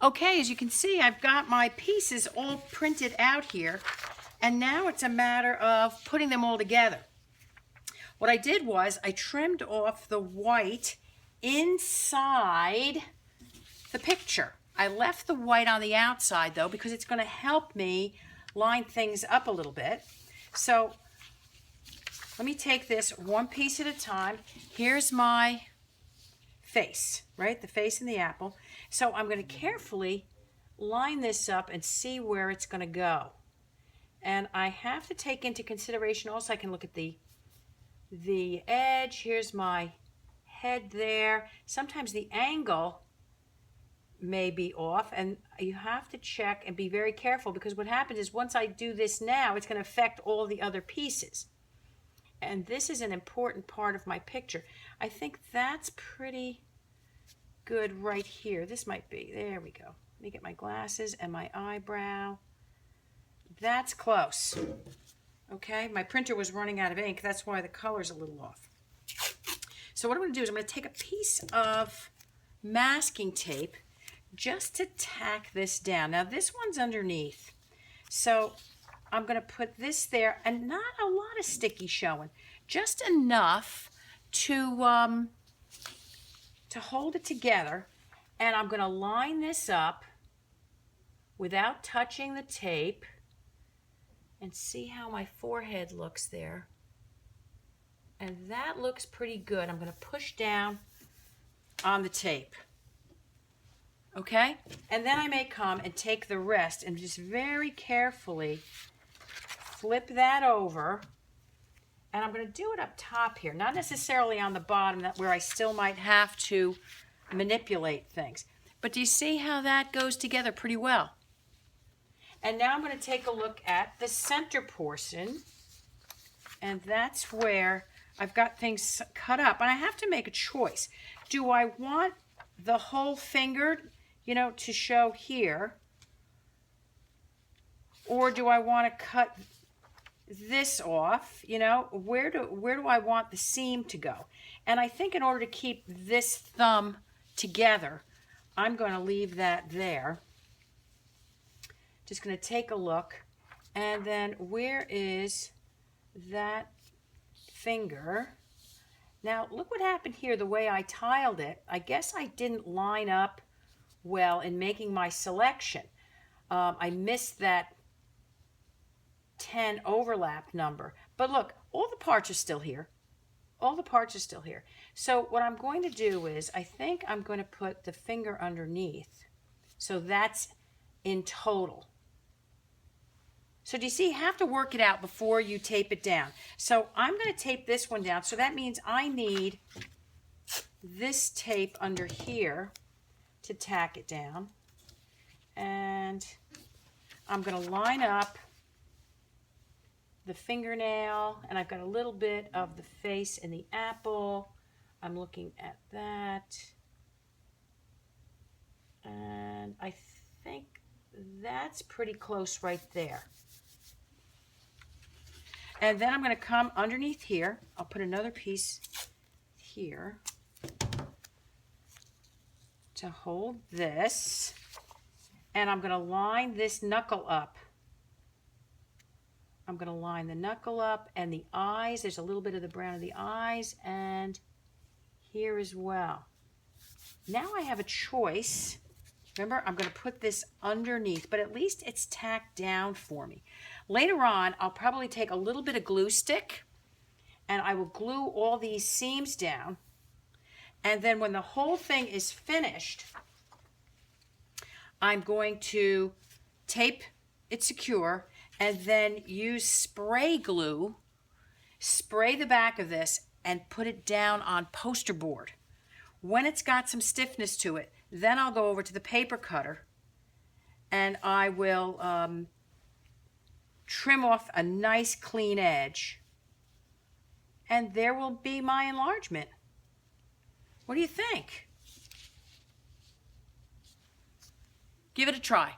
Okay, as you can see, I've got my pieces all printed out here, and now it's a matter of putting them all together. What I did was I trimmed off the white inside the picture. I left the white on the outside though because it's going to help me line things up a little bit. So let me take this one piece at a time. Here's my face, right? The face and the apple. So I'm going to carefully line this up and see where it's going to go. And I have to take into consideration also, I can look at the edge. Here's my head there. Sometimes the angle may be off, and you have to check and be very careful, because what happens is once I do this now, it's going to affect all the other pieces. And this is an important part of my picture. I think that's pretty good right here. This might be. There we go. Let me get my glasses and my eyebrow. That's close. Okay, my printer was running out of ink. That's why the color's a little off. So what I'm going to do is I'm going to take a piece of masking tape just to tack this down. Now this one's underneath. So I'm going to put this there, and not a lot of sticky showing. Just enough to hold it together. And I'm going to line this up without touching the tape. And see how my forehead looks there. And that looks pretty good. I'm going to push down on the tape. Okay? And then I may come and take the rest and just very carefully flip that over. And I'm going to do it up top here, not necessarily on the bottom, where I still might have to manipulate things. But do you see how that goes together pretty well? And now I'm going to take a look at the center portion, and that's where I've got things cut up. And I have to make a choice. Do I want the whole finger, to show here? Or do I want to cut this off? Where do I want the seam to go? And I think in order to keep this thumb together, I'm going to leave that there. Just going to take a look, and then where is that finger? Now look what happened here, the way I tiled it. I guess I didn't line up well in making my selection. I missed that 10 overlap number. But look, all the parts are still here. All the parts are still here. So what I'm going to do is, I think I'm going to put the finger underneath. So that's in total. So do you see, you have to work it out before you tape it down. So I'm going to tape this one down. So that means I need this tape under here to tack it down. And I'm going to line up the fingernail, and I've got a little bit of the face and the apple. I'm looking at that. And I think that's pretty close right there. And then I'm going to come underneath here. I'll put another piece here to hold this. And I'm going to line this knuckle up. I'm going to line the knuckle up and the eyes. There's a little bit of the brown of the eyes, and here as well. Now I have a choice. Remember, I'm going to put this underneath, but at least it's tacked down for me. Later on, I'll probably take a little bit of glue stick, and I will glue all these seams down. And then when the whole thing is finished, I'm going to tape it secure, and then use spray glue, spray the back of this, and put it down on poster board. When it's got some stiffness to it, then I'll go over to the paper cutter, and I will trim off a nice clean edge, and there will be my enlargement. What do you think? Give it a try.